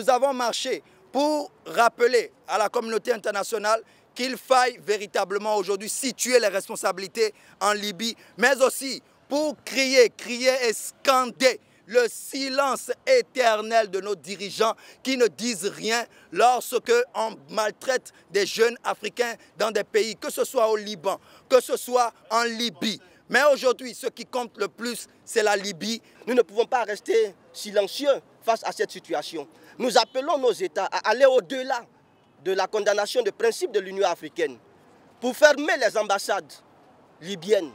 nous avons marché pour rappeler à la communauté internationale qu'il faille véritablement aujourd'hui situer les responsabilités en Libye, mais aussi pour crier et scander le silence éternel de nos dirigeants qui ne disent rien lorsque on maltraite des jeunes Africains dans des pays, que ce soit au Liban, que ce soit en Libye. Mais aujourd'hui, ce qui compte le plus, c'est la Libye. Nous ne pouvons pas rester silencieux face à cette situation. Nous appelons nos États à aller au-delà de la condamnation de principes de l'Union africaine pour fermer les ambassades libyennes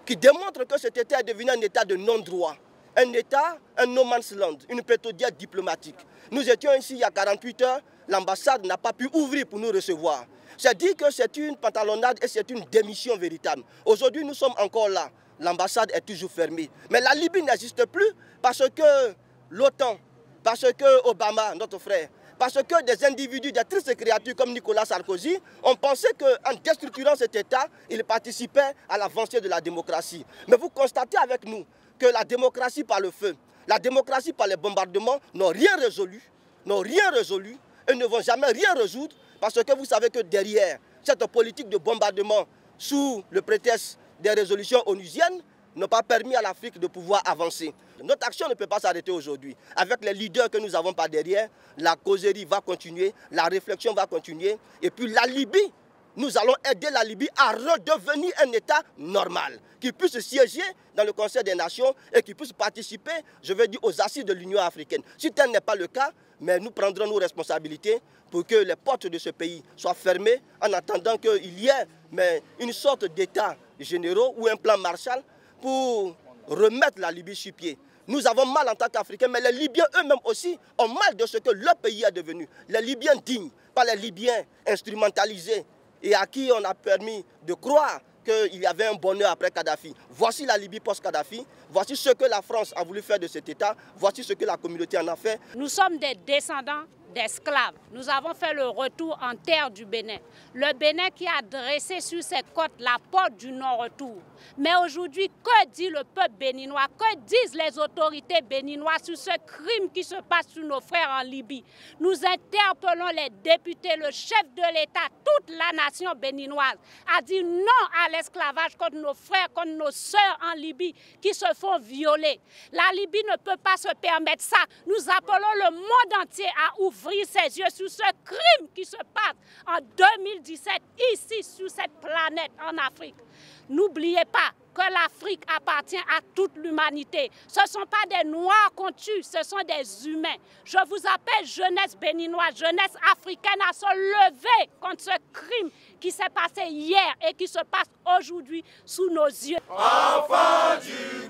qui démontrent que cet État est devenu un État de non-droit, un État, un no man's land, une pétodière diplomatique. Nous étions ici il y a 48 heures, l'ambassade n'a pas pu ouvrir pour nous recevoir. C'est dit que c'est une pantalonnade et c'est une démission véritable. Aujourd'hui, nous sommes encore là. L'ambassade est toujours fermée. Mais la Libye n'existe plus parce que l'OTAN, parce que Obama, notre frère, parce que des individus, des tristes créatures comme Nicolas Sarkozy, ont pensé qu'en déstructurant cet État, ils participaient à l'avancée de la démocratie. Mais vous constatez avec nous que la démocratie par le feu, la démocratie par les bombardements n'ont rien résolu et ne vont jamais rien résoudre parce que vous savez que derrière cette politique de bombardement sous le prétexte des résolutions onusiennes n'ont pas permis à l'Afrique de pouvoir avancer. Notre action ne peut pas s'arrêter aujourd'hui. Avec les leaders que nous avons par derrière, la causerie va continuer, la réflexion va continuer. Et puis la Libye, nous allons aider la Libye à redevenir un État normal, qui puisse siéger dans le Conseil des Nations et qui puisse participer, je veux dire, aux assises de l'Union africaine. Si tel n'est pas le cas, mais nous prendrons nos responsabilités pour que les portes de ce pays soient fermées en attendant qu'il y ait une sorte d'État généraux ou un plan Marshall pour remettre la Libye sur pied. Nous avons mal en tant qu'Africains, mais les Libyens eux-mêmes aussi ont mal de ce que leur pays est devenu. Les Libyens dignes, pas les Libyens instrumentalisés et à qui on a permis de croire qu'il y avait un bonheur après Kadhafi. Voici la Libye post-Kadhafi, voici ce que la France a voulu faire de cet État, voici ce que la communauté en a fait. Nous sommes des descendants d'esclaves. Nous avons fait le retour en terre du Bénin. Le Bénin qui a dressé sur ses côtes la porte du non-retour. Mais aujourd'hui, que dit le peuple béninois? Que disent les autorités béninoises sur ce crime qui se passe sur nos frères en Libye? Nous interpellons les députés, le chef de l'État, toute la nation béninoise a dit non à l'esclavage contre nos frères, contre nos sœurs en Libye qui se font violer. La Libye ne peut pas se permettre ça. Nous appelons le monde entier à ouvrir ses yeux sur ce crime qui se passe en 2017 ici sur cette planète en Afrique. N'oubliez pas que l'Afrique appartient à toute l'humanité. Ce ne sont pas des noirs qu'on tue, ce sont des humains. Je vous appelle jeunesse béninoise, jeunesse africaine à se lever contre ce crime qui s'est passé hier et qui se passe aujourd'hui sous nos yeux. Enfants du